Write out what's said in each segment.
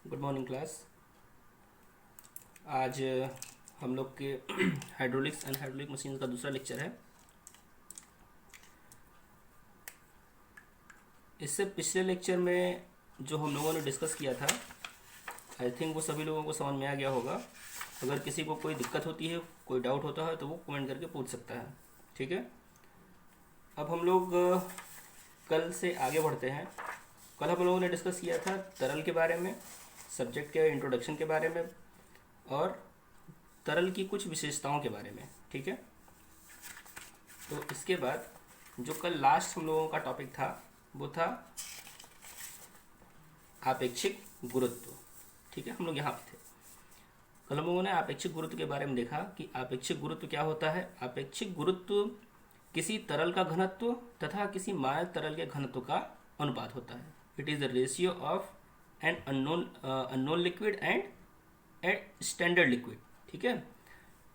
Good morning class. आज हम लोग के हाइड्रोलिक्स एंड हाइड्रोलिक मशीन का दूसरा लेक्चर है। इससे पिछले लेक्चर में जो हम लोगों ने डिस्कस किया था, आई थिंक वो सभी लोगों को समझ में आ गया होगा। अगर किसी को कोई दिक्कत होती है, कोई डाउट होता है तो वो कमेंट करके पूछ सकता है। ठीक है, अब हम लोग कल से आगे बढ़ते हैं। कल हम लोगों ने डिस्कस किया था तरल के बारे में, सब्जेक्ट के इंट्रोडक्शन के बारे में और तरल की कुछ विशेषताओं के बारे में। ठीक है, तो इसके बाद जो कल लास्ट हम लोगों का टॉपिक था वो था आपेक्षिक गुरुत्व। ठीक है, हम लोग यहाँ पे थे। कल हम लोगों ने आपेक्षिक गुरुत्व के बारे में देखा कि आपेक्षिक गुरुत्व क्या होता है। आपेक्षिक गुरुत्व किसी तरल का घनत्व तथा किसी मानक तरल के घनत्व का अनुपात होता है। It is the ratio of an unknown liquid and standard liquid. ठीक है,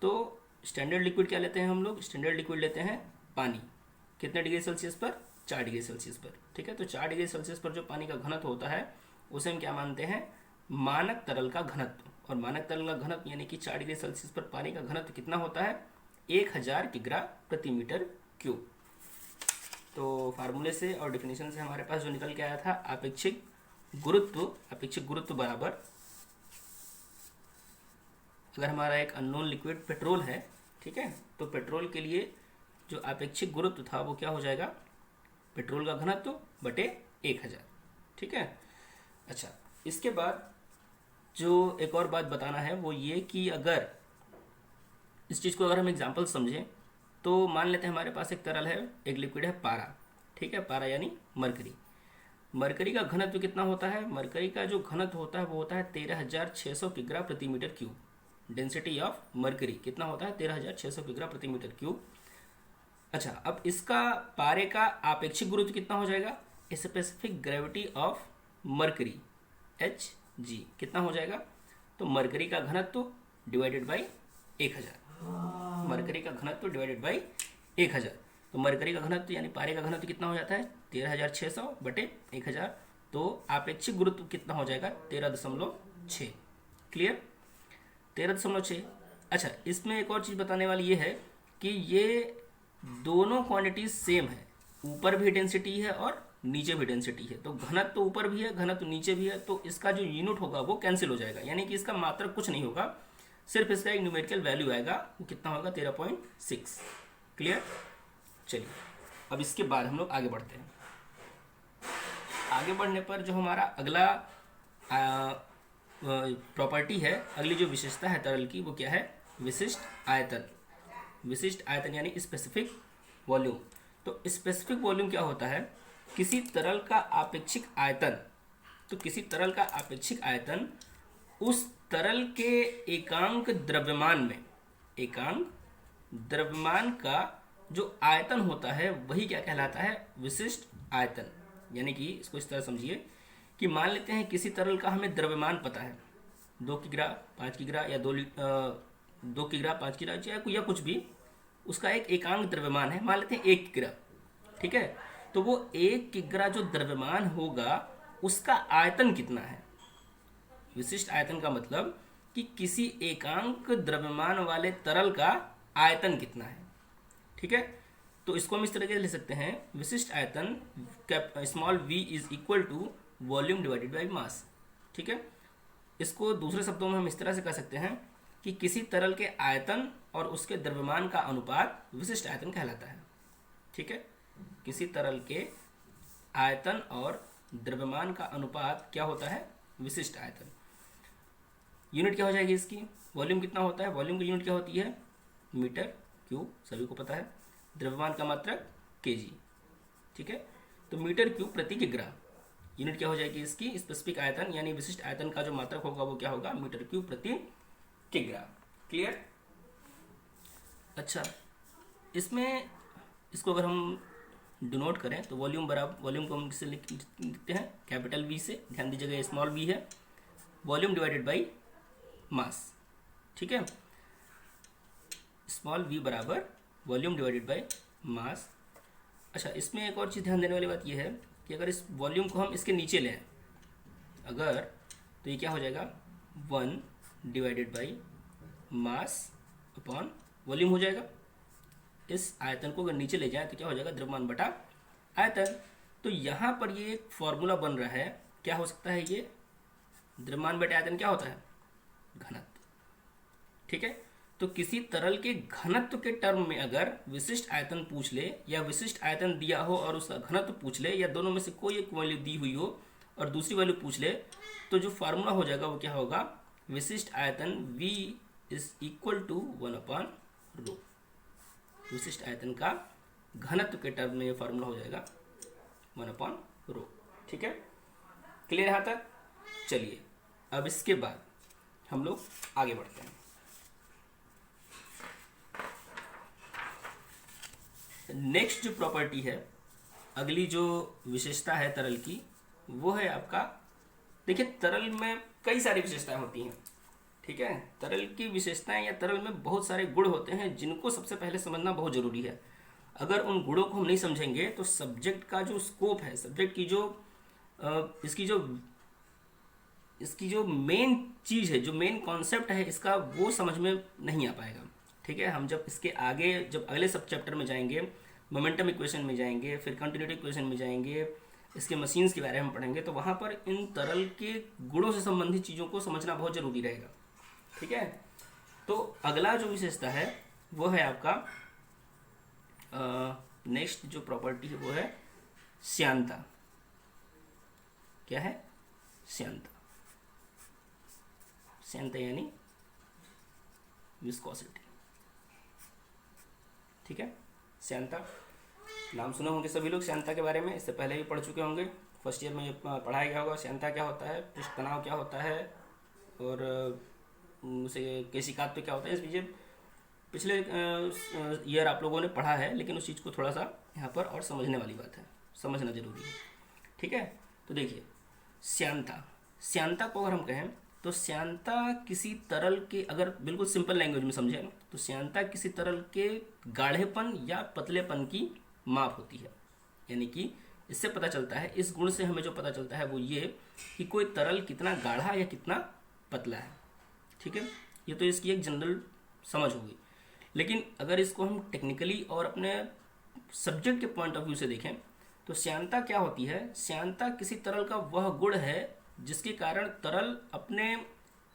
तो स्टैंडर्ड लिक्विड क्या लेते हैं हम लोग? स्टैंडर्ड लिक्विड लेते हैं पानी। कितने डिग्री सेल्सियस पर? 4 डिग्री सेल्सियस पर। ठीक है, तो 4 डिग्री सेल्सियस पर जो पानी का घनत्व होता है उसे हम क्या मानते हैं? मानक तरल का घनत्व। और मानक तरल का घनत्व यानी कि 4 डिग्री सेल्सियस पर पानी का घनत्व कितना होता है? 1000 किग्रा प्रति मीटर क्यूब। तो फार्मूले से और डिफिनेशन से हमारे पास जो निकल के आया था आपेक्षिक गुरुत्व बराबर, अगर हमारा एक अननोन लिक्विड पेट्रोल है, ठीक है, तो पेट्रोल के लिए जो आपेक्षिक गुरुत्व था वो क्या हो जाएगा? पेट्रोल का घनत्व बटे 1000। ठीक है, अच्छा, इसके बाद जो एक और बात बताना है वो ये कि अगर इस चीज़ को अगर हम एग्जाम्पल समझें तो मान लेते हैं हमारे पास एक तरल है, एक लिक्विड है पारा। ठीक है, पारा यानी मरकरी। मरकरी का घनत्व कितना होता है? मरकरी का जो घनत्व होता है वो होता है 13600 किग्रा प्रति metre cube. Density of mercury कितना होता है? 13600 किग्रा प्रति मीटर क्यूब। अच्छा, अब इसका पारे का आपेक्षिक गुरुत्व कितना हो जाएगा? Specific gravity of mercury Hg कितना हो जाएगा? तो मरकरी का घनत्व डिवाइडेड बाई 1000। मरकरी का घनत्व डिवाइडेड बाई 1000। तो मरकरी का घनत्व यानी पारे का घनत्व कितना हो जाता है? 13600 बटे 1000। तो आपेक्षिक गुरुत्व कितना हो जाएगा? 13.6। क्लियर? 13.6। अच्छा, इसमें एक और चीज़ बताने वाली ये है कि ये दोनों क्वांटिटीज सेम है। ऊपर भी डेंसिटी है और नीचे भी डेंसिटी है। तो घनत्व तो ऊपर भी है, घनत्व तो नीचे भी है, तो इसका जो यूनिट होगा वो कैंसिल हो जाएगा। यानी कि इसका मात्रक कुछ नहीं होगा, सिर्फ इसका एक न्यूमेरिकल वैल्यू आएगा। वो कितना होगा? 13.6। क्लियर? चलिए, अब इसके बाद हम लोग आगे बढ़ते हैं। आगे बढ़ने पर जो हमारा अगला प्रॉपर्टी है, अगली जो विशेषता है तरल की, वो क्या है? विशिष्ट आयतन। विशिष्ट आयतन यानी स्पेसिफिक वॉल्यूम। तो स्पेसिफिक वॉल्यूम क्या होता है? किसी तरल का आपेक्षिक आयतन। तो किसी तरल का आपेक्षिक आयतन उस तरल के एकांक द्रव्यमान में, एकांक द्रव्यमान का जो आयतन होता है वही क्या कहलाता है? विशिष्ट आयतन। यानी कि इसको इस तरह समझिए कि मान लेते हैं किसी तरल का हमें द्रव्यमान पता है, 2 किग्रा 5 किग्रा या 2 किग्रा 5 किग्रा या कुछ भी, उसका एक एकांक द्रव्यमान है, मान लेते हैं 1 किग्रा। ठीक है, तो वो 1 किग्रा जो द्रव्यमान होगा उसका आयतन कितना है? विशिष्ट आयतन का मतलब कि किसी एकांक द्रव्यमान वाले तरल का आयतन कितना है। ठीक है, तो इसको हम इस तरीके से लिख सकते हैं, विशिष्ट आयतन small v is equal to volume divided by mass. ठीक है, इसको दूसरे शब्दों में हम इस तरह से कह सकते हैं कि किसी तरल के आयतन और उसके द्रव्यमान का अनुपात विशिष्ट आयतन कहलाता है। ठीक है, किसी तरल के आयतन और द्रव्यमान का अनुपात क्या होता है? विशिष्ट आयतन। यूनिट क्या हो जाएगी इसकी? वॉल्यूम कितना होता है? वॉल्यूम की यूनिट क्या होती है? मीटर क्यूब, सभी को पता है। द्रव्यमान का मात्रक केजी। ठीक है, तो मीटर क्यूब प्रति किग्रा। यूनिट क्या हो जाएगी इसकी? स्पेसिफिक आयतन यानी विशिष्ट आयतन का जो मात्रक होगा वो क्या होगा? मीटर क्यूब प्रति किग्रा। क्लियर? अच्छा, इसमें इसको अगर हम डिनोट करें तो वॉल्यूम बराबर, वॉल्यूम को हम किससे लिखते हैं? कैपिटल वी से। ध्यान दीजिएगा स्मॉल वी है। Volume divided by mass. ठीक है, स्मॉल वी बराबर वॉल्यूम डिवाइडेड बाई मास। अच्छा, इसमें एक और चीज़ ध्यान देने वाली बात यह है कि अगर इस वॉल्यूम को हम इसके नीचे लें, अगर तो ये क्या हो जाएगा 1 divided by mass upon volume हो जाएगा। इस आयतन को अगर नीचे ले जाए तो क्या हो जाएगा द्रव्यमान बटा आयतन। तो यहाँ पर ये एक फॉर्मूला बन रहा है, क्या हो सकता है ये द्रव्यमान बटा आयतन क्या होता है घनत्व। ठीक है, तो किसी तरल के घनत्व के टर्म में अगर विशिष्ट आयतन पूछ ले या विशिष्ट आयतन दिया हो और उसका घनत्व पूछ ले या दोनों में से कोई एक वैल्यू दी हुई हो और दूसरी वैल्यू पूछ ले, तो जो फार्मूला हो जाएगा वो क्या होगा विशिष्ट आयतन V इज इक्वल टू 1/ρ। विशिष्ट आयतन का घनत्व के टर्म में ये फार्मूला हो जाएगा 1/ρ। ठीक है, क्लियर यहाँ तक। चलिए अब इसके बाद हम लोग आगे बढ़ते हैं। नेक्स्ट जो प्रॉपर्टी है, अगली जो विशेषता है तरल की, वो है आपका, देखिए तरल में कई सारी विशेषताएं होती हैं। ठीक है, तरल की विशेषताएं या तरल में बहुत सारे गुण होते हैं जिनको सबसे पहले समझना बहुत ज़रूरी है। अगर उन गुणों को हम नहीं समझेंगे तो सब्जेक्ट का जो स्कोप है, सब्जेक्ट की इसकी जो मेन चीज़ है, जो मेन कॉन्सेप्ट है इसका, वो समझ में नहीं आ पाएगा। ठीक है, हम जब इसके आगे जब अगले सब चैप्टर में जाएंगे, मोमेंटम इक्वेशन में जाएंगे, फिर कंटिन्यूटी इक्वेशन में जाएंगे, इसके मशीन्स के बारे में पढ़ेंगे, तो वहाँ पर इन तरल के गुणों से संबंधित चीज़ों को समझना बहुत ज़रूरी रहेगा। ठीक है, तो अगला जो विशेषता है वो है आपका नेक्स्ट जो प्रॉपर्टी है वो है श्यानता। क्या है श्यानता? श्यानता यानी विस्कोसिटी। ठीक है, श्यानता नाम सुने होंगे सभी लोग श्यानता के बारे में, इससे पहले भी पढ़ चुके होंगे, फर्स्ट ईयर में ये पढ़ाया गया होगा। श्यानता क्या होता है, पृष्ठ तनाव क्या होता है और उसे केशिकात पे क्या होता है, इस बीच पिछले ईयर आप लोगों ने पढ़ा है, लेकिन उस चीज़ को थोड़ा सा यहाँ पर और समझने वाली बात है, समझना जरूरी है। ठीक है, तो देखिए श्यानता को अगर हम कहें तो श्यानता किसी तरल के, अगर बिल्कुल सिंपल लैंग्वेज में समझें तो श्यानता किसी तरल के गाढ़ेपन या पतलेपन की माप होती है। यानी कि इससे पता चलता है, इस गुण से हमें जो पता चलता है वो ये कि कोई तरल कितना गाढ़ा या कितना पतला है। ठीक है, ये तो इसकी एक जनरल समझ होगी। लेकिन अगर इसको हम टेक्निकली और अपने सब्जेक्ट के पॉइंट ऑफ व्यू से देखें तो श्यानता क्या होती है? श्यानता किसी तरल का वह गुण है जिसके कारण तरल अपने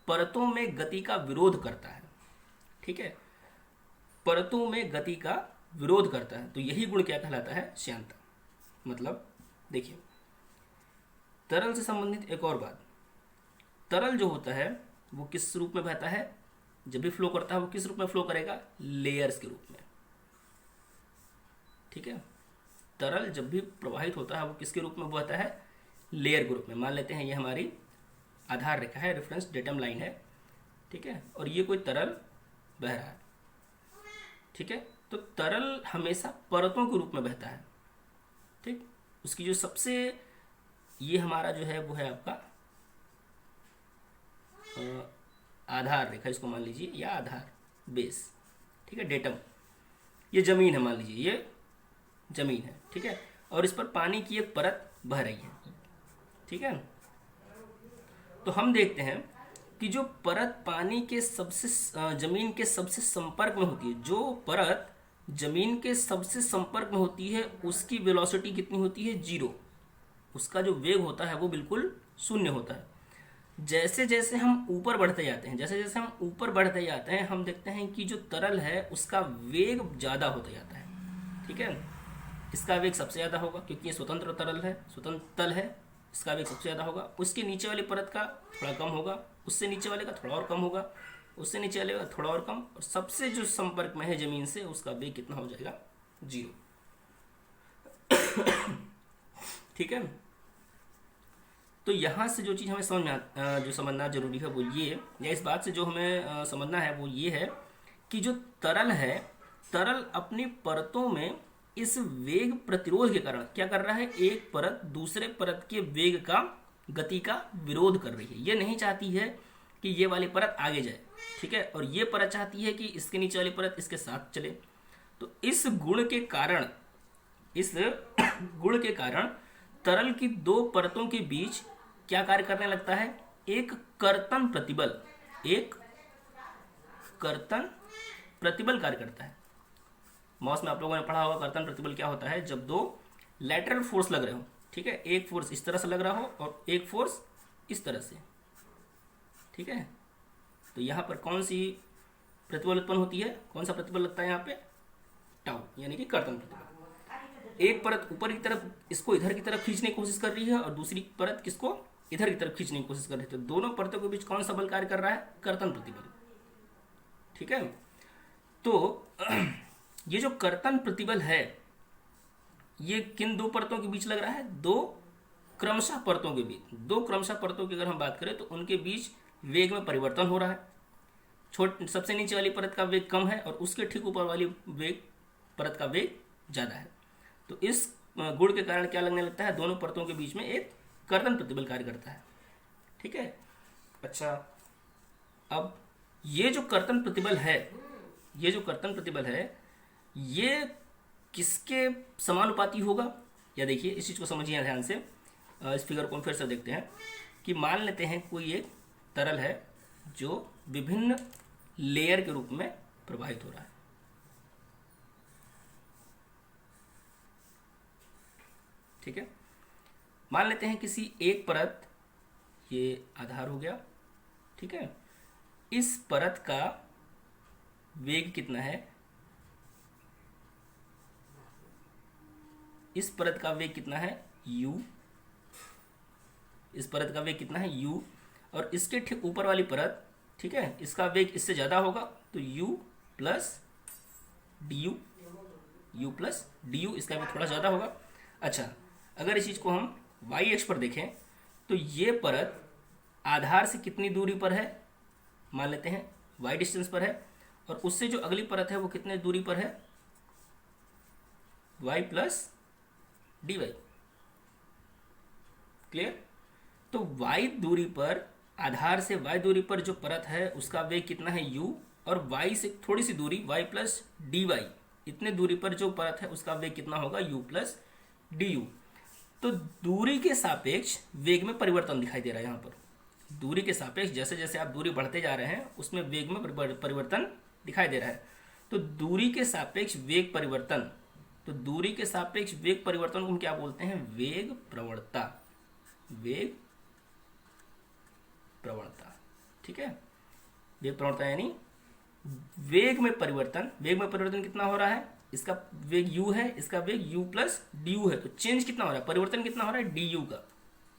परतों में गति का विरोध करता है। ठीक है, परतों में गति का विरोध करता है, तो यही गुण क्या कहलाता है? श्यानता। मतलब देखिए, तरल से संबंधित एक और बात, तरल जो होता है वो किस रूप में बहता है? जब भी फ्लो करता है वो किस रूप में फ्लो करेगा? लेयर्स के रूप में। ठीक है, तरल जब भी प्रवाहित होता है वो किसके रूप में बहता है? लेयर के रूप में। मान लेते हैं ये हमारी आधार रेखा है, रेफरेंस डेटम लाइन है। ठीक है, और ये कोई तरल बह रहा है। ठीक है, तो तरल हमेशा परतों के रूप में बहता है। ठीक, उसकी जो सबसे, ये हमारा जो है वो है आपका आधार रेखा, इसको मान लीजिए, या आधार बेस। ठीक है, डेटम, ये जमीन है, मान लीजिए ये जमीन है। ठीक है, और इस पर पानी की एक परत बह रही है। ठीक है, तो हम देखते हैं कि जो परत पानी के सबसे जमीन के सबसे संपर्क में होती है, जो परत जमीन के सबसे संपर्क में होती है उसकी वेलोसिटी कितनी होती है? 0। उसका जो वेग होता है वो बिल्कुल शून्य होता है। जैसे जैसे हम ऊपर बढ़ते जाते हैं, हम देखते हैं कि जो तरल है उसका वेग ज़्यादा होता जाता है। ठीक है, इसका वेग सबसे ज़्यादा होगा क्योंकि ये स्वतंत्र तरल है, स्वतंत्र तल है, इसका वेग सबसे ज़्यादा होगा। उसके नीचे वाली परत का थोड़ा कम होगा, उससे नीचे वाले का थोड़ा और कम होगा, उससे नीचे वाले का थोड़ा और कम, और सबसे जो संपर्क में है ज़मीन से उसका वेग कितना हो जाएगा? 0। ठीक है, तो यहाँ से जो चीज़ हमें समझना जरूरी है वो ये, या इस बात से जो हमें समझना है वो ये है कि जो तरल है, तरल अपनी परतों में इस वेग प्रतिरोध के कारण क्या कर रहा है? एक परत दूसरे परत के वेग का, गति का विरोध कर रही है। ये नहीं चाहती है कि ये वाली परत आगे जाए। ठीक है, और ये परत चाहती है कि इसके नीचे वाली परत इसके साथ चले। तो इस गुण के कारण तरल की दो परतों के बीच क्या कार्य करने लगता है? एक कर्तन प्रतिबल, एक कर्तन प्रतिबल कार्य करता है। माउस में आप लोगों ने पढ़ा होगा कर्तन प्रतिबल क्या होता है, जब दो लैटरल फोर्स लग रहे हो, ठीक है, एक फोर्स इस तरह से लग रहा हो और एक फोर्स इस तरह से, ठीक है, तो यहाँ पर कौन सी प्रतिबल उत्पन्न होती है, कौन सा प्रतिबल लगता है यहाँ पे, टाउ, यानी कि कर्तन प्रतिबल। एक परत ऊपर की तरफ इसको इधर की तरफ खींचने की कोशिश कर रही है और दूसरी परत किसको इधर की तरफ खींचने की कोशिश कर रही है, तो दोनों परतों के बीच कौन सा बल कार्य कर रहा है, कर्तन प्रतिबल, ठीक है। तो ये जो कर्तन प्रतिबल है ये किन दो परतों के बीच लग रहा है, दो क्रमशः परतों के बीच, दो क्रमशः परतों की अगर हम बात करें तो उनके बीच वेग में परिवर्तन हो रहा है। सबसे नीचे वाली परत का वेग कम है और उसके ठीक ऊपर वाली परत का वेग ज़्यादा है, तो इस गुण के कारण क्या लगने लगता है, दोनों परतों के बीच में एक कर्तन प्रतिबल कार्य करता है, ठीक है। अच्छा, अब ये जो कर्तन प्रतिबल है, ये जो कर्तन प्रतिबल है ये किसके समानुपाती होगा, या देखिए इस चीज़ को समझिए ध्यान से। इस फिगर को हम फिर से देखते हैं कि मान लेते हैं कोई एक तरल है जो विभिन्न लेयर के रूप में प्रवाहित हो रहा है, ठीक है। मान लेते हैं किसी एक परत, ये आधार हो गया, ठीक है, इस परत का वेग कितना है, इस परत का वेग कितना है u, इस परत का वेग कितना है u, और इसके ठीक ऊपर वाली परत, ठीक है, इसका वेग इससे ज़्यादा होगा तो u प्लस डी यू, इसका वेग थोड़ा ज़्यादा होगा। अच्छा, अगर इस चीज़ को हम y एक्स पर देखें तो ये परत आधार से कितनी दूरी पर है, मान लेते हैं y डिस्टेंस पर है, और उससे जो अगली परत है वो कितने दूरी पर है, y plus D Y, clear. तो y दूरी पर, आधार से y दूरी पर जो परत है उसका वेग कितना है u, और y से थोड़ी सी दूरी y प्लस डी वाई, इतने दूरी पर जो परत है उसका वेग कितना होगा u प्लस डी यू। तो दूरी के सापेक्ष वेग में परिवर्तन दिखाई दे रहा है यहाँ पर, दूरी के सापेक्ष जैसे जैसे आप दूरी बढ़ते जा रहे हैं उसमें वेग में परिवर्तन दिखाई दे रहा है। तो दूरी के सापेक्ष वेग परिवर्तन, तो दूरी के सापेक्ष वेग परिवर्तन को हम क्या बोलते हैं, वेग प्रवणता, वेग प्रवणता, ठीक है। वेग प्रवणता यानी वेग में परिवर्तन, वेग में परिवर्तन कितना हो रहा है, इसका वेग u है, इसका वेग u प्लस डी यू है, तो चेंज कितना हो रहा है, परिवर्तन कितना हो रहा है डी यू का,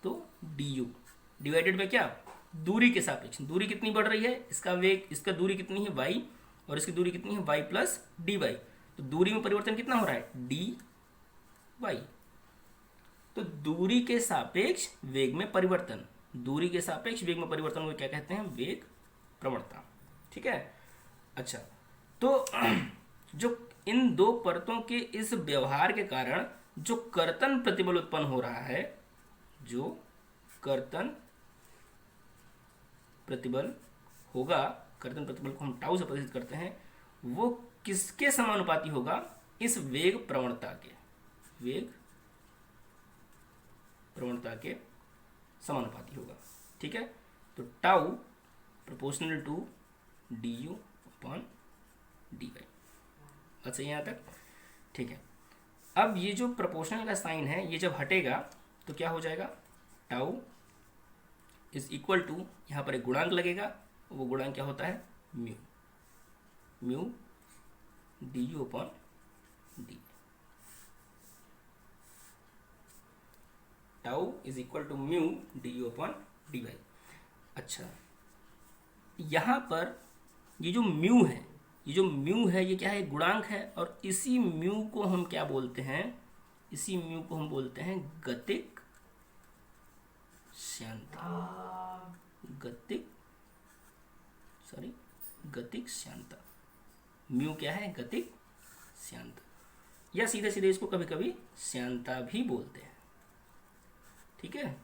तो डी यू डिवाइडेड बाय क्या, दूरी के सापेक्ष, दूरी कितनी बढ़ रही है, इसका वेग, इसका दूरी कितनी है y, और इसकी दूरी कितनी है y प्लस डी वाई, तो दूरी में परिवर्तन कितना हो रहा है डी वाई। तो दूरी के सापेक्ष वेग में परिवर्तन, दूरी के सापेक्ष वेग में परिवर्तन को क्या कहते हैं, वेग प्रवणता, ठीक है। अच्छा, तो जो इन दो परतों के इस व्यवहार के कारण जो कर्तन प्रतिबल उत्पन्न हो रहा है, जो कर्तन प्रतिबल होगा, कर्तन प्रतिबल को हम टाउ से प्रदर्शित करते हैं, वो किसके समानुपाती होगा, इस वेग प्रवणता के, वेग प्रवणता के समानुपाती होगा, ठीक है। तो tau proportional to D U upon D Y, अच्छा यहाँ तक, ठीक है। अब ये जो प्रोपोर्शनल का साइन है ये जब हटेगा तो क्या हो जाएगा, टाउ इज इक्वल टू, यहाँ पर एक गुणांक लगेगा, वो गुणांक क्या होता है, mu, mu D U upon D, tau is equal to mu D U upon D Y. अच्छा, यहाँ पर ये जो म्यू है, ये जो म्यू है ये क्या है, गुणांक है, और इसी म्यू को हम क्या बोलते हैं, इसी म्यू को हम बोलते हैं गतिक श्यानता, गतिक श्यानता। म्यू क्या है, गतिक श्यानता, या सीधे सीधे इसको कभी कभी श्यानता भी बोलते हैं, ठीक है।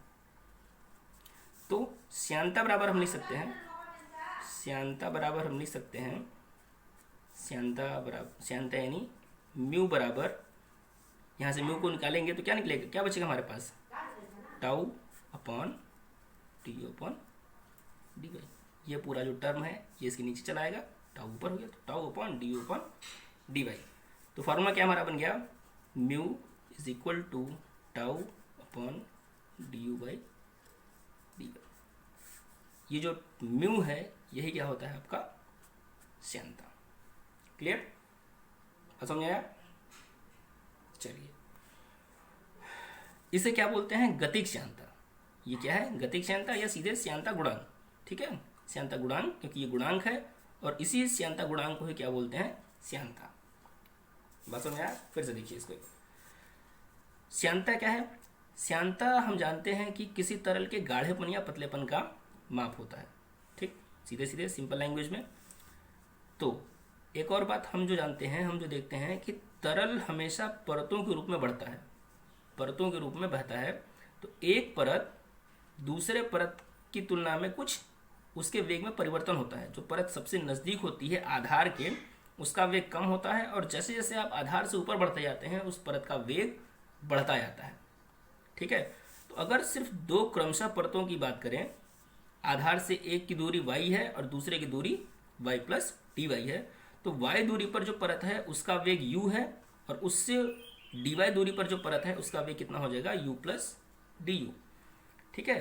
तो श्यानता बराबर हम लिख सकते हैं, श्यानता बराबर हम लिख सकते हैं, श्यानता यानी म्यू बराबर, यहाँ से म्यू को निकालेंगे तो क्या निकलेगा, क्या बचेगा हमारे पास, tau upon t u upon D Y. ये पूरा जो टर्म है ये इसके नीचे चला आएगा, टाउ ऊपर हो गया, तो टाउ अपॉन डी वाई। तो फार्मूला क्या हमारा बन गया, mu is equal to tau upon D U by D Y. ये जो म्यू है यही क्या होता है आपका श्यानता। क्लियर, समझ आया? चलिए, इसे क्या बोलते हैं, गतिक श्यानता। ये क्या है, गतिक श्यानता या सीधे श्यानता गुणांक। ठीक है, श्यानता गुणांक, क्योंकि ये गुणांक है और इसी श्यानता गुणांक को ही क्या बोलते हैं, श्यानता। बात समझ आया? फिर से देखिए इसको। श्यानता क्या है, श्यानता हम जानते हैं कि किसी तरल के गाढ़ेपन या पतलेपन का माप होता है। ठीक, सीधे सीधे सिंपल लैंग्वेज में। तो एक और बात हम जो जानते हैं, हम जो देखते हैं कि तरल हमेशा परतों के रूप में बढ़ता है, परतों के रूप में बहता है। तो एक परत दूसरे परत की तुलना में कुछ उसके वेग में परिवर्तन होता है। जो परत सबसे नज़दीक होती है आधार के, उसका वेग कम होता है, और जैसे जैसे आप आधार से ऊपर बढ़ते जाते हैं उस परत का वेग बढ़ता जाता है। ठीक है, तो अगर सिर्फ दो क्रमशः परतों की बात करें, आधार से एक की दूरी y है और दूसरे की दूरी y प्लस dy है, तो y दूरी पर जो परत है उसका वेग u है, और उससे dy दूरी पर जो परत है उसका वेग कितना हो जाएगा, u प्लस डी यू। ठीक है,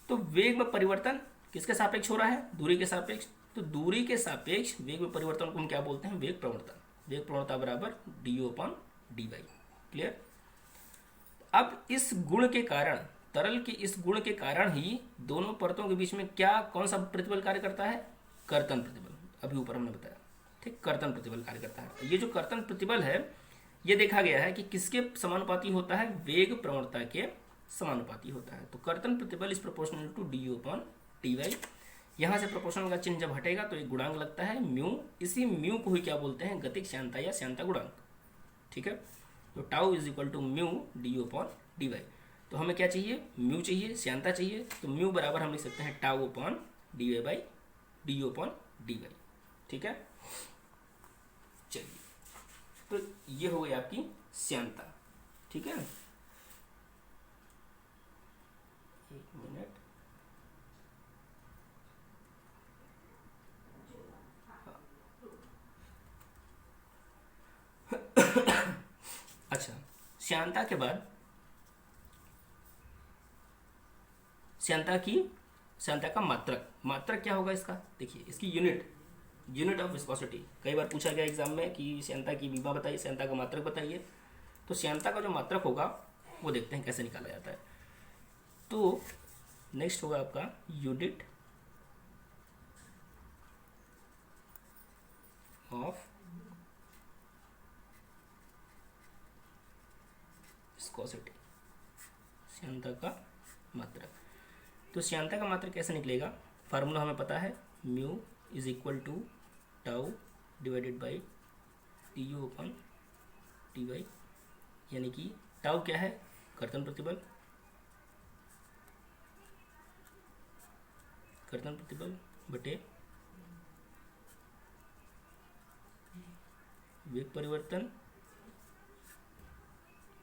तो वेग में परिवर्तन किसके सापेक्ष हो रहा है, दूरी के सापेक्ष। तो दूरी के सापेक्ष वेग में परिवर्तन को हम क्या बोलते हैं, वेग प्रवणता। वेग प्रवणता बराबर D U upon D Y. Clear. अब इस गुण के कारण, तरल के इस गुण के कारण ही दोनों परतों के बीच में क्या, कौन सा प्रतिबल कार्य करता है, कर्तन प्रतिबल। अभी ऊपर हमने बताया, ठीक, कर्तन प्रतिबल कार्य करता है। ये जो कर्तन प्रतिबल है ये देखा गया है कि किसके समानुपाती होता है, वेग प्रवणता के समानुपाती होता है। तो कर्तन प्रतिबल is proportional to D U upon T Y. यहाँ से प्रोपोर्शनल का चिन्ह जब हटेगा तो एक गुणांक लगता है म्यू। इसी म्यू को ही क्या बोलते हैं, गतिक श्यानता या श्यानता गुणांक। ठीक है, तो tau is equal to mu D U upon D Y. तो हमें क्या चाहिए, म्यू चाहिए, श्यानता चाहिए। तो म्यू बराबर हम लिख सकते हैं tau upon D Y by D U upon D Y. ठीक है, चलिए, तो ये हो गई आपकी श्यानता। ठीक है, एक मिनट, अच्छा, श्यानता के बाद श्यानता का मात्रक। मात्रक क्या होगा इसका, देखिए इसकी यूनिट ऑफ विस्कोसिटी। कई बार पूछा गया एग्जाम में कि श्यानता की बीमा बताइए, श्यानता का मात्रक बताइए। तो श्यानता का जो मात्रक होगा वो देखते हैं कैसे निकाला जाता है। तो नेक्स्ट होगा आपका यूनिट ऑफ विस्कोसिटी, श्यानता का मात्रक। तो श्यानता का मात्रक कैसे निकलेगा, फार्मूला हमें पता है, mu is equal to tau divided by T U upon T Y. यानी कि टाउ क्या है, कर्तन प्रतिबल, कर्तन प्रतिबल बटे वेग परिवर्तन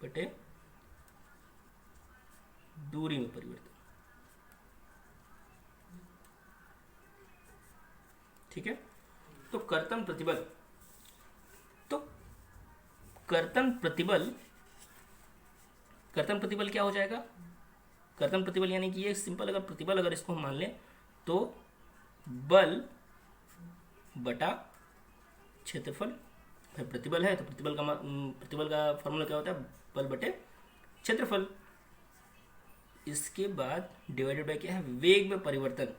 बटे दूरी में परिवर्तन। ठीक है, तो कर्तन प्रतिबल, तो कर्तन प्रतिबल क्या हो जाएगा, कर्तन प्रतिबल यानी कि ये सिंपल, अगर प्रतिबल अगर इसको हम मान लें तो बल बटा क्षेत्रफल। फिर प्रतिबल है तो प्रतिबल का फॉर्मूला क्या होता है, बल बटे क्षेत्रफल। इसके बाद डिवाइडेड बाय क्या है, वेग में परिवर्तन।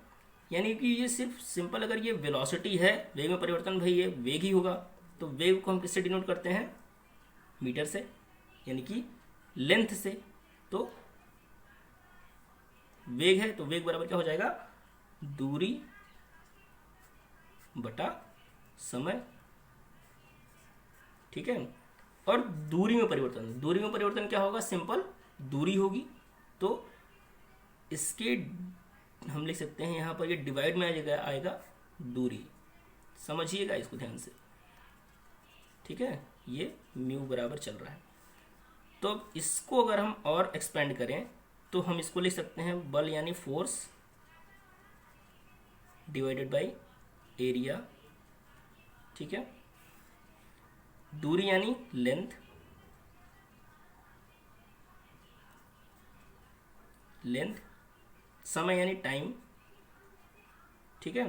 यानी कि ये सिर्फ सिंपल, अगर ये वेलोसिटी है, वेग में परिवर्तन भाई ये वेग ही होगा। तो वेग को हम किससे डिनोट करते हैं, मीटर से, यानी कि लेंथ से। तो वेग है तो वेग बराबर क्या हो जाएगा, दूरी बटा समय। ठीक है, और दूरी में परिवर्तन क्या होगा, सिंपल दूरी होगी। तो इसके हम लिख सकते हैं यहाँ पर, ये डिवाइड में आएगा दूरी। समझिएगा इसको ध्यान से। ठीक है, ये म्यू बराबर चल रहा है। तो अब इसको अगर हम और एक्सपेंड करें तो हम इसको लिख सकते हैं बल यानी फोर्स डिवाइडेड बाई एरिया, ठीक है। दूरी यानी लेंथ, लेंथ, समय यानी टाइम, ठीक है।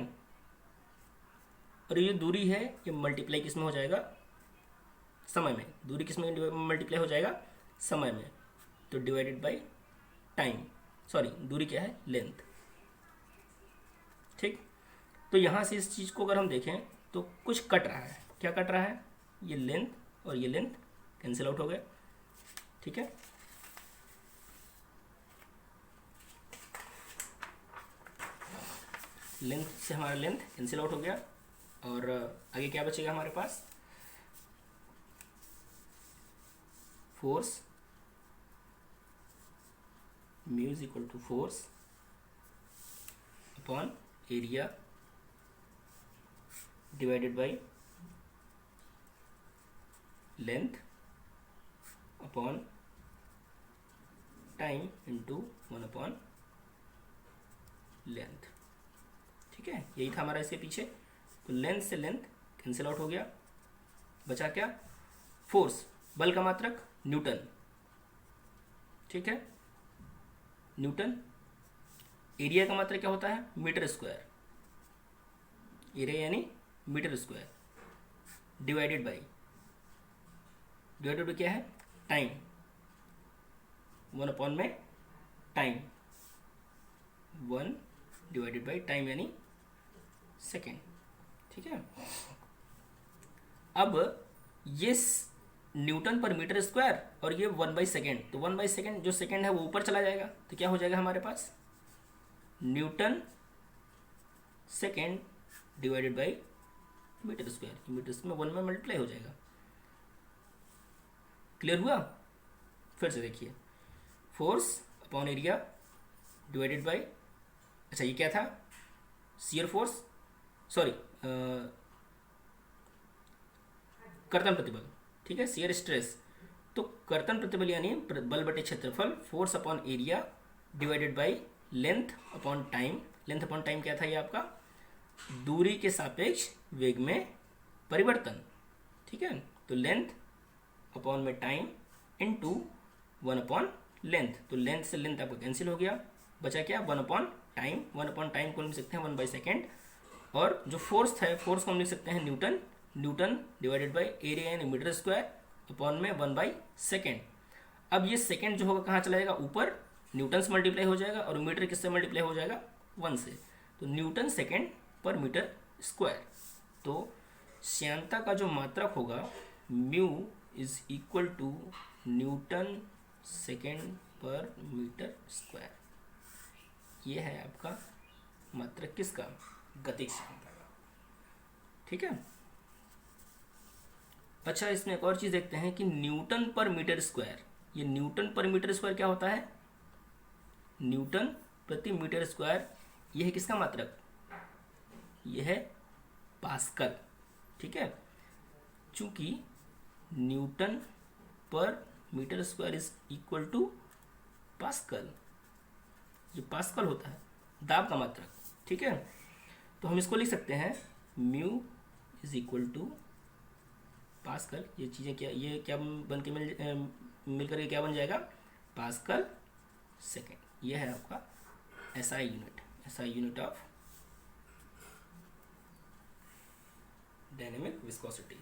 और ये दूरी है, ये मल्टीप्लाई किस में हो जाएगा, समय में। दूरी किस में मल्टीप्लाई हो जाएगा, समय में। तो डिवाइडेड बाय टाइम, सॉरी दूरी क्या है, लेंथ, ठीक। तो यहाँ से इस चीज़ को अगर हम देखें तो कुछ कट रहा है, क्या कट रहा है, ये लेंथ और ये लेंथ कैंसिल आउट हो गए, ठीक है। लेंथ से हमारा लेंथ कैंसिल आउट हो गया, और आगे क्या बचेगा हमारे पास, force, mu is equal to force upon area divided by length upon time into 1 upon length, ठीक है। यही था हमारा इसके पीछे। तो लेंथ से लेंथ कैंसिल आउट हो गया, बचा क्या, फोर्स, बल का मात्रक न्यूटन, ठीक है, न्यूटन। एरिया का मात्रक क्या होता है, मीटर स्क्वायर, एरिया यानी मीटर स्क्वायर, डिवाइडेड बाय क्या है, टाइम, 1 अपॉन में टाइम, 1 डिवाइडेड बाय टाइम यानी सेकेंड, ठीक है। अब ये न्यूटन पर मीटर स्क्वायर और ये 1/सेकेंड, तो 1/सेकेंड जो सेकेंड है वो ऊपर चला जाएगा, तो क्या हो जाएगा हमारे पास, Newton second divided by metre square, metre में 1 में मल्टीप्लाई हो जाएगा। क्लियर हुआ, फिर से देखिए, force upon area divided bye, अच्छा ये क्या था, शियर फोर्स, सॉरी कर्तन प्रतिबल, ठीक है, शियर स्ट्रेस। तो कर्तन प्रतिबल यानी बल बटे क्षेत्रफल, force upon area divided by length upon time, length upon time क्या था ये आपका, दूरी के सापेक्ष वेग में परिवर्तन, ठीक है। तो लेंथ अपॉन में टाइम इनटू 1 अपॉन लेंथ, तो लेंथ से लेंथ आपका कैंसिल हो गया, बचा क्या, 1 अपॉन टाइम, 1 अपॉन टाइम को लिख सकते हैं 1/सेकेंड, और जो फोर्स है, फोर्स को हम लिख सकते हैं Newton, Newton divided by area यानी मीटर स्क्वायर अपॉन में 1/सेकेंड। अब ये सेकेंड जो होगा कहाँ चला जाएगा, ऊपर, न्यूटन से मल्टीप्लाई हो जाएगा, और मीटर किससे मल्टीप्लाई हो जाएगा, 1 से, तो न्यूटन सेकेंड पर मीटर स्क्वायर। तो श्यानता का जो मात्रक होगा mu is equal to newton second पर मीटर स्क्वायर, ये है आपका मात्रक किसका, गतिज श्यानता का, ठीक है। अच्छा, इसमें एक और चीज़ देखते हैं कि न्यूटन पर मीटर स्क्वायर, ये न्यूटन पर मीटर स्क्वायर क्या होता है, न्यूटन प्रति मीटर स्क्वायर, यह है किसका मात्रक, यह है पास्कल, ठीक है। चूंकि न्यूटन पर metre square is equal to pascal, ये पास्कल होता है दाब का मात्रक, ठीक है। तो हम इसको लिख सकते हैं mu is equal to pascal, ये चीज़ें क्या, ये क्या बन के मिल करके क्या बन जाएगा, पास्कल सेकेंड, ये है आपका SI unit, SI unit of dynamic viscosity.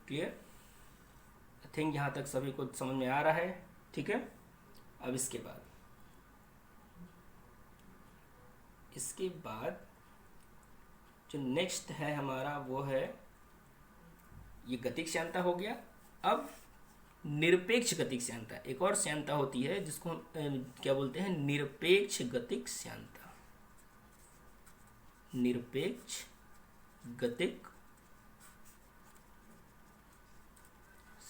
Clear, I think यहाँ तक सभी को समझ में आ रहा है, ठीक है। अब इसके बाद जो नेक्स्ट है हमारा वो है, ये गतिज श्यानता हो गया। अब निरपेक्ष गतिज श्यानता, एक और श्यानता होती है जिसको हम क्या बोलते हैं, निरपेक्ष गतिज श्यानता, निरपेक्ष गतिज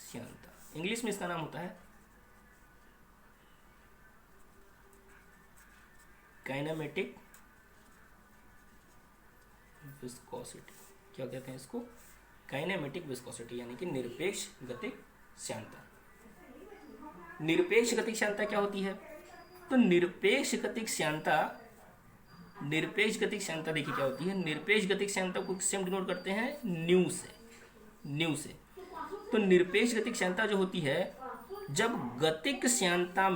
श्यानता, इंग्लिश में इसका नाम होता है काइनेमेटिक विस्कोसिटी, क्या कहते हैं इसको, काइनेमेटिक विस्कोसिटी, यानी कि निरपेक्ष गतिज श्यानता। निरपेक्ष गतिज श्यानता क्या होती है, तो निरपेक्ष गतिज श्यानता निरपेक्ष गतिक श्यानता देखिए क्या होती है। निरपेक्ष गतिक श्यानता को किससे हम डिनोट करते हैं, न्यू से, न्यू से। तो निरपेक्ष गतिक श्यानता जो होती है, जब गतिक श्यानता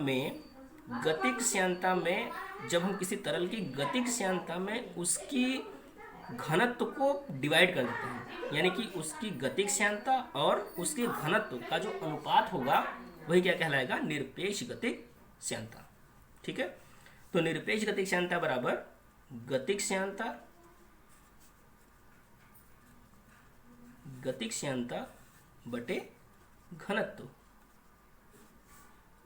में जब हम किसी तरल की गतिक श्यानता में उसकी घनत्व को डिवाइड कर देते हैं, यानी कि उसकी गतिक श्यानता और उसके घनत्व का जो अनुपात होगा वही क्या कहलाएगा, निरपेक्ष गतिक श्यानता। ठीक है, तो निरपेक्ष गतिक श्यानता बराबर गतिक श्यानता बटे घनत्व।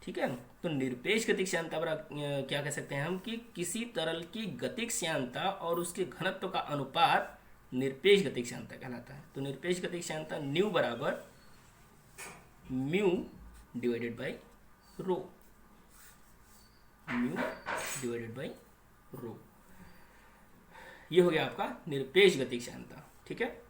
ठीक है, तो निरपेक्ष गतिक श्यानता बराबर क्या कह सकते हैं हम कि किसी तरल की गतिक श्यानता और उसके घनत्व का अनुपात निरपेक्ष गतिक श्यानता कहलाता है। तो निरपेक्ष गतिक श्यानता न्यू बराबर mu divided by rho, mu divided by rho. ये हो गया आपका निरपेक्ष गतिक श्यानता। ठीक है,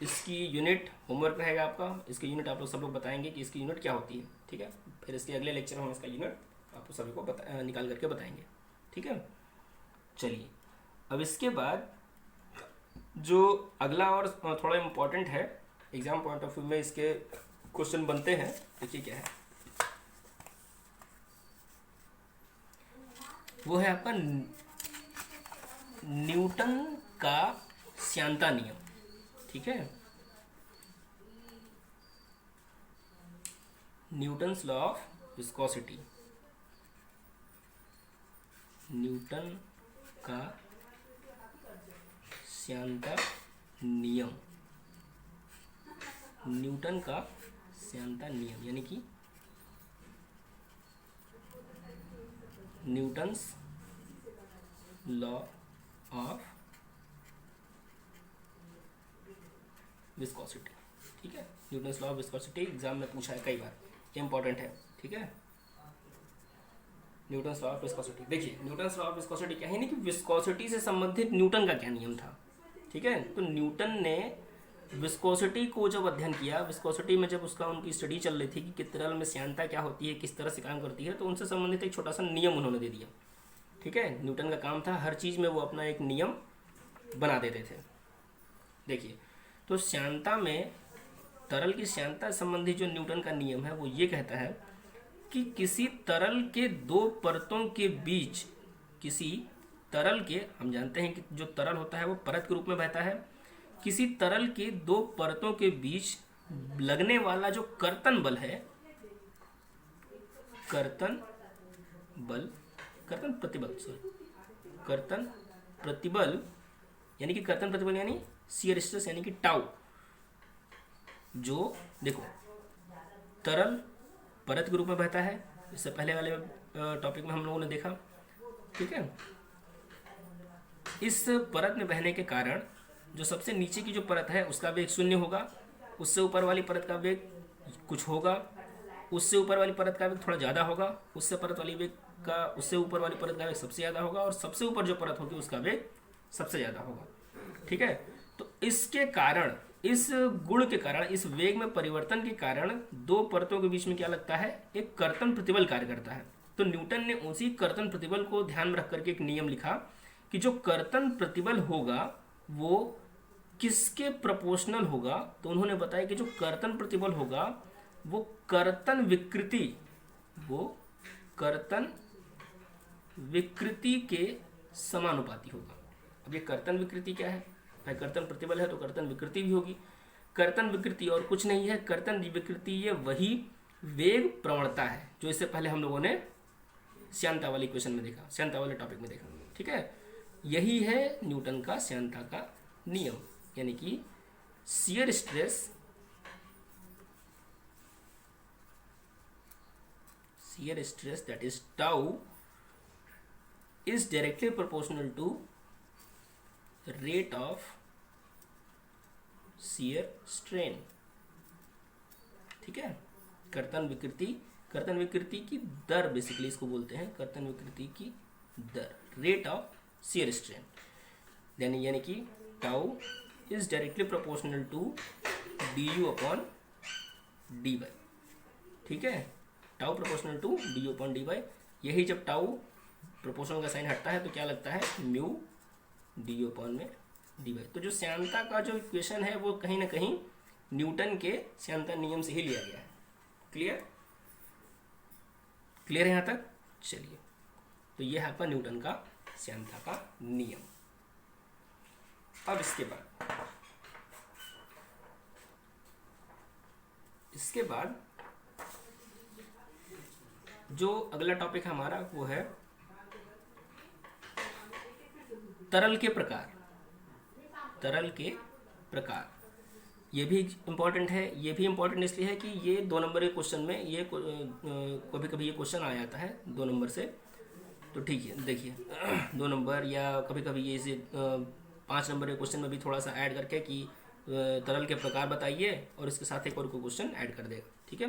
इसकी यूनिट होमवर्क रहेगा आपका, इसकी यूनिट आप लोग सब लोग बताएंगे कि इसकी यूनिट क्या होती है। ठीक है, फिर इसके अगले लेक्चर में हम इसका यूनिट आप सभी को निकाल करके बताएंगे। ठीक है, चलिए अब इसके बाद जो अगला और थोड़ा इम्पोर्टेंट है, एग्जाम पॉइंट ऑफ व्यू में इसके क्वेश्चन बनते हैं, देखिए क्या है, वो है आपका न्यूटन का श्यानता नियम। ठीक है, Newton's law of viscosity, Newton का श्यानता नियम, न्यूटन का श्यानता नियम यानी कि न्यूटन्स लॉ ऑफ विस्कोसिटी। ठीक है, Newton's law of viscosity exam में पूछा है कई बार, ये इंपॉर्टेंट है। ठीक है, न्यूटन्स लॉ ऑफ विस्कोसिटी, देखिए न्यूटन्स लॉ ऑफ विस्कोसिटी क्या है, नहीं कि विस्कोसिटी से संबंधित न्यूटन का क्या नियम था। ठीक है, तो न्यूटन ने विस्कोसिटी को जब अध्ययन किया, विस्कोसिटी में जब उसका उनकी स्टडी चल रही थी कि तरल में श्यानता क्या होती है, किस तरह से काम करती है, तो उनसे संबंधित एक छोटा सा नियम उन्होंने दे दिया। ठीक है, न्यूटन का काम था हर चीज़ में वो अपना एक नियम बना देते थे। देखिए, तो श्यानता में तरल की श्यानता संबंधी जो न्यूटन का नियम है वो ये कहता है कि किसी तरल के दो परतों के बीच, किसी तरल के, हम जानते हैं कि जो तरल होता है वो परत के रूप में बहता है, किसी तरल के दो परतों के बीच लगने वाला जो कर्तन बल है, कर्तन प्रतिबल यानी कि कर्तन प्रतिबल यानी शियर स्ट्रेस यानी कि टाउ, जो देखो तरल परत के रूप में बहता है, इससे पहले वाले टॉपिक में हम लोगों ने देखा। ठीक है, इस परत में बहने के कारण जो सबसे नीचे की जो परत है उसका वेग 0 होगा, उससे ऊपर वाली परत का वेग कुछ होगा, उससे ऊपर वाली परत का वेग थोड़ा ज़्यादा होगा, उससे ऊपर वाली परत का वेग सबसे ज़्यादा होगा, और सबसे ऊपर जो परत होगी उसका वेग सबसे ज़्यादा होगा। ठीक है, तो इसके कारण, इस गुण के कारण, इस वेग में परिवर्तन के कारण दो परतों के बीच में क्या लगता है, एक कर्तन प्रतिबल कार्य करता है। तो न्यूटन ने उसी कर्तन प्रतिबल को ध्यान में रख करके एक नियम लिखा कि जो कर्तन प्रतिबल होगा वो किसके प्रोपोर्शनल होगा। तो उन्होंने बताया कि जो कर्तन प्रतिबल होगा वो कर्तन विकृति के समानुपाती होगा। अब ये कर्तन विकृति क्या है भाई, कर्तन प्रतिबल है तो कर्तन विकृति भी होगी। कर्तन विकृति और कुछ नहीं है, कर्तन विकृति ये वही वेग प्रवणता है जो इससे पहले हम लोगों ने श्यानता वाले इक्वेशन में देखा, श्यानता वाले टॉपिक में देखा। ठीक है, यही है न्यूटन का श्यानता का नियम, यानी कि shear stress that is tau is directly proportional to rate of shear strain. ठीक है, कर्तन विकृति की दर, बेसिकली इसको बोलते हैं कर्तन विकृति की दर, रेट ऑफ शियर स्ट्रेन, यानी कि tau is directly proportional to du upon dy। ठीक है, tau proportional to du upon dy। यही जब टाउ प्रोपोर्शनल का साइन हटता है तो क्या लगता है, म्यू du/dy। तो जो श्यानता का जो इक्वेशन है वो कहीं ना कहीं न्यूटन के श्यानता नियम से ही लिया गया है। क्लियर? क्लियर है यहाँ तक? चलिए, तो ये है आपका न्यूटन का श्यानता का नियम। अब इसके बाद जो अगला टॉपिक हमारा वो है तरल के प्रकार। तरल के प्रकार ये भी इम्पोर्टेंट है। ये भी इम्पोर्टेंट इसलिए है कि ये 2 नंबर के क्वेश्चन में ये कभी कभी ये क्वेश्चन आ जाता है 2 नंबर से। तो ठीक है, देखिए 2 नंबर या कभी कभी ये इसे 5 नंबर के क्वेश्चन में भी थोड़ा सा ऐड करके कि तरल के प्रकार बताइए और इसके साथ एक और कोई क्वेश्चन ऐड कर देगा। ठीक है,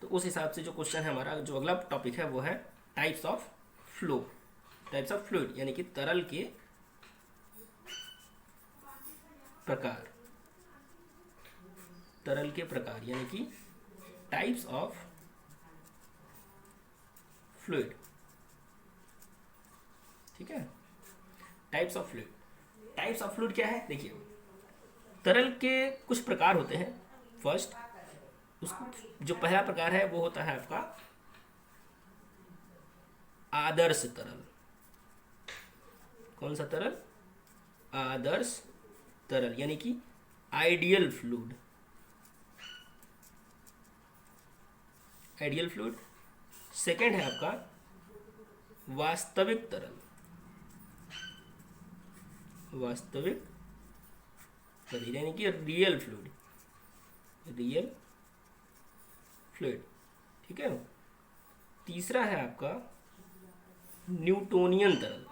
तो उस हिसाब से जो क्वेश्चन है हमारा, जो अगला टॉपिक है वो है types of flow, types of fluid, यानी कि तरल के प्रकार। तरल के प्रकार यानी कि टाइप्स ऑफ फ्लूइड। ठीक है, types of fluid. Types of fluid क्या है? देखिए, तरल के कुछ प्रकार होते हैं। फर्स्ट, उसको जो पहला प्रकार है वो होता है आपका आदर्श तरल। कौन सा तरल? आदर्श तरल, यानी कि ideal fluid. Ideal fluid. Second है आपका वास्तविक तरल। वास्तविक तरल यानी कि रियल फ्लूइड। Real fluid. ठीक है। तीसरा है आपका न्यूटोनियन तरल।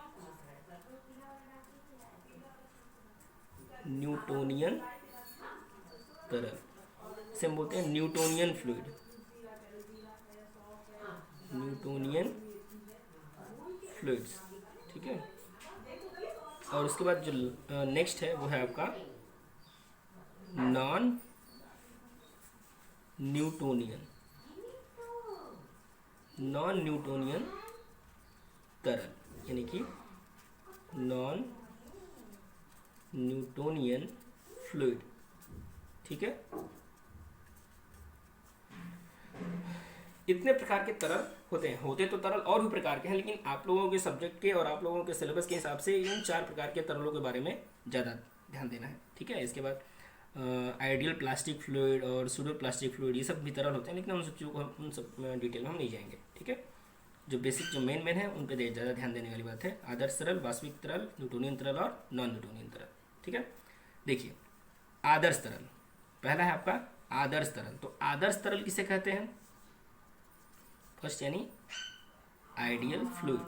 न्यूटोनियन तरल से हम बोलते हैं न्यूटोनियन फ्लूइड। Newtonian fluids. ठीक है। और उसके बाद जो नेक्स्ट है वो है आपका नॉन न्यूटोनियन। नॉन न्यूटोनियन तरल यानी कि नॉन न्यूटोनियन फ्लूइड। ठीक है। इतने प्रकार के तरल होते हैं। होते तो तरल और भी प्रकार के हैं, लेकिन आप लोगों के सब्जेक्ट के और आप लोगों के सिलेबस के हिसाब से इन 4 प्रकार के तरलों के बारे में ज़्यादा ध्यान देना है। ठीक है। इसके बाद आइडियल प्लास्टिक फ्लूइड और सूडो प्लास्टिक फ्लूइड, ये सब भी तरल होते हैं, लेकिन उन सब चीज़ों को उन सब डिटेल में हम नहीं जाएंगे। ठीक है। जो बेसिक जो मेन है उन पर ज़्यादा ध्यान देने वाली बात है। आदर्श तरल, वास्तविक तरल, न्यूटोनियन तरल और नॉन न्यूटोनियन तरल। ठीक है। देखिए, आदर्श तरल पहला है आपका आदर्श तरल। तो आदर्श तरल किसे कहते हैं? फर्स्ट यानी ideal fluid.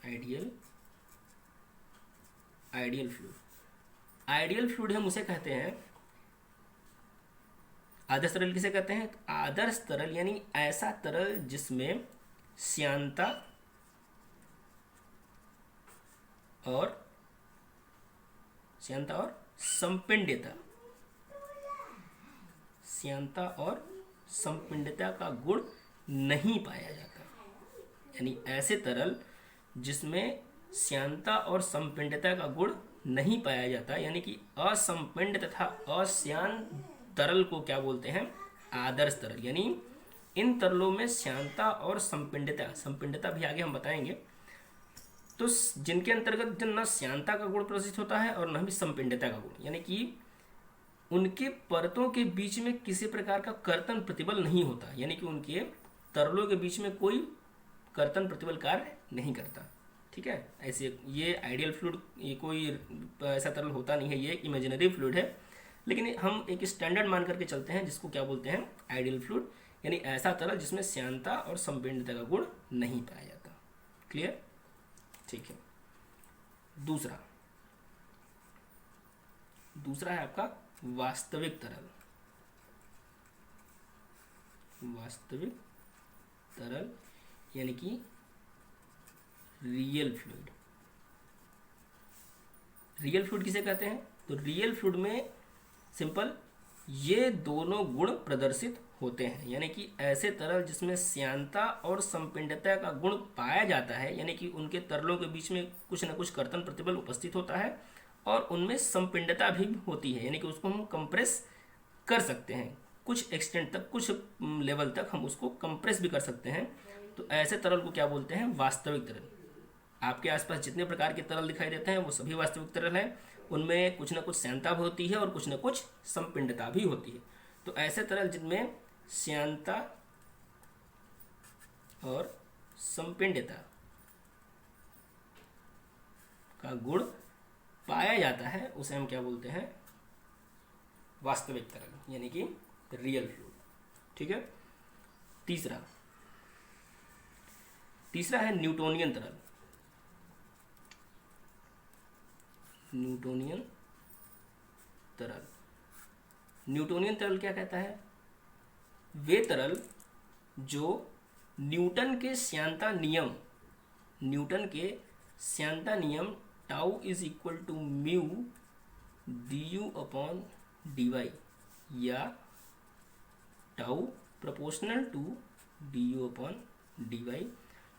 Ideal fluid. Ideal fluid हम उसे कहते हैं। आदर्श तरल किसे कहते हैं? आदर्श तरल यानी ऐसा तरल जिसमें श्यानता और संपिंडता, श्यानता और संपिंडता का गुण नहीं पाया जाता। यानी ऐसे तरल जिसमें श्यानता और संपिंडता का गुण नहीं पाया जाता, यानी कि असंपिंड तथा अश्यान तरल को क्या बोलते हैं? आदर्श तरल। यानी इन तरलों में श्यानता और संपिंडता भी आगे हम बताएंगे, तो जिनके अंतर्गत न श्यानता का गुण प्रदर्शित होता है और न भी संपिंडता का गुण, यानी कि उनके परतों के बीच में किसी प्रकार का कर्तन प्रतिबल नहीं होता, यानी कि उनके तरलों के बीच में कोई कर्तन प्रतिबल कार्य नहीं करता। ठीक है। ऐसे ये आइडियल फ्लूइड, ये कोई ऐसा तरल होता नहीं है, ये एक इमेजिनरी फ्लूइड है, लेकिन हम एक स्टैंडर्ड मान करके चलते हैं जिसको क्या बोलते हैं? आइडियल फ्लूइड, यानी ऐसा तरल जिसमें श्यानता और संपिंडता का गुण नहीं पाया जाता। क्लियर? ठीक है। दूसरा है आपका वास्तविक तरल। वास्तविक तरल यानी कि रियल फ्लूइड। रियल फ्लूइड किसे कहते हैं? तो रियल फ्लूइड में सिंपल ये दोनों गुण प्रदर्शित होते हैं, यानी कि ऐसे तरल जिसमें श्यानता और संपिंडता का गुण पाया जाता है, यानी कि उनके तरलों के बीच में कुछ न कुछ कर्तन प्रतिबल उपस्थित होता है और उनमें संपिंडता भी होती है, यानी कि उसको हम कंप्रेस कर सकते हैं कुछ एक्सटेंट तक, कुछ लेवल तक हम उसको कंप्रेस भी कर सकते हैं। तो ऐसे तरल को क्या बोलते हैं? वास्तविक तरल। आपके आसपास जितने प्रकार के तरल दिखाई देते हैं वो सभी वास्तविक तरल हैं, उनमें कुछ न कुछ श्यानता भी होती है और कुछ न कुछ संपिंडता भी होती है। तो ऐसे तरल जिनमें श्यानता और संपिंडता का गुण पाया जाता है उसे हम क्या बोलते हैं? वास्तविक तरल, यानी कि रियल फ्लूइड। ठीक है। तीसरा है न्यूटोनियन तरल। न्यूटोनियन तरल क्या कहता है? वे तरल जो न्यूटन के श्यानता नियम tau is equal to mu D upon D y या tau proportional to d upon D y,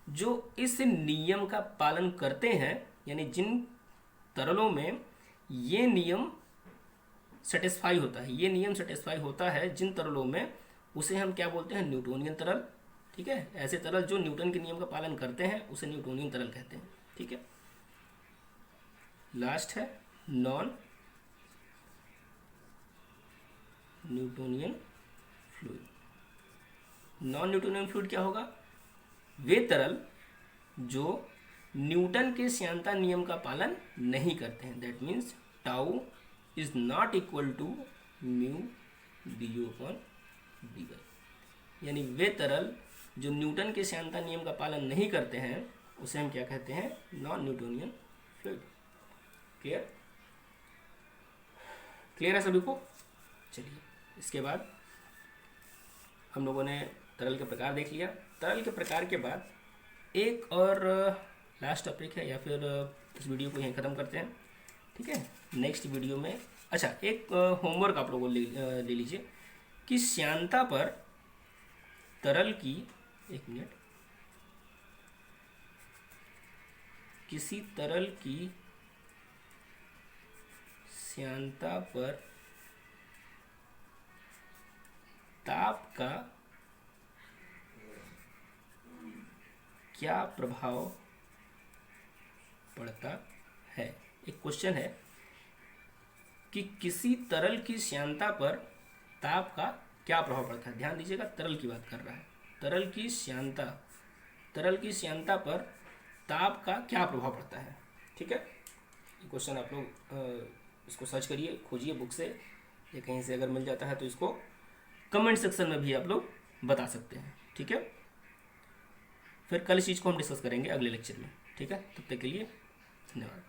जो इस नियम का पालन करते हैं, यानी जिन तरलों में ये नियम सेटिस्फाई होता है, जिन तरलों में, उसे हम क्या बोलते हैं? न्यूटोनियन तरल। ठीक है। ऐसे तरल जो न्यूटन के नियम का पालन करते हैं उसे न्यूटोनियन तरल कहते हैं। ठीक है। लास्ट है नॉन न्यूटोनियन फ्लूइड क्या होगा? वे तरल जो न्यूटन के श्यानता नियम का पालन नहीं करते हैं, that means tau is not equal to mu D upon D Y, यानी वे तरल जो न्यूटन के श्यानता नियम का पालन नहीं करते हैं उसे हम क्या कहते हैं? Non Newtonian fluid. क्लियर है सभी को? चलिए, इसके बाद हम लोगों ने तरल के प्रकार देख लिया। तरल के प्रकार के बाद एक और लास्ट टॉपिक है, या फिर इस वीडियो को यहीं ख़त्म करते हैं। ठीक है। नेक्स्ट वीडियो में एक होमवर्क आप लोगों ले लीजिए कि श्यानता पर तरल की किसी तरल की श्यानता पर ताप का क्या प्रभाव पड़ता है। एक क्वेश्चन है कि किसी तरल की श्यानता पर ताप का क्या प्रभाव पड़ता है। ध्यान दीजिएगा, तरल की बात कर रहा है। तरल की श्यानता पर ताप का क्या प्रभाव पड़ता है। ठीक है। ये क्वेश्चन आप लोग इसको सर्च करिए, खोजिए बुक से या कहीं से अगर मिल जाता है तो इसको कमेंट सेक्शन में भी आप लोग बता सकते हैं। ठीक है। फिर कल इस चीज़ को हम डिस्कस करेंगे अगले लेक्चर में। ठीक है। तब तक के लिए धन्यवाद।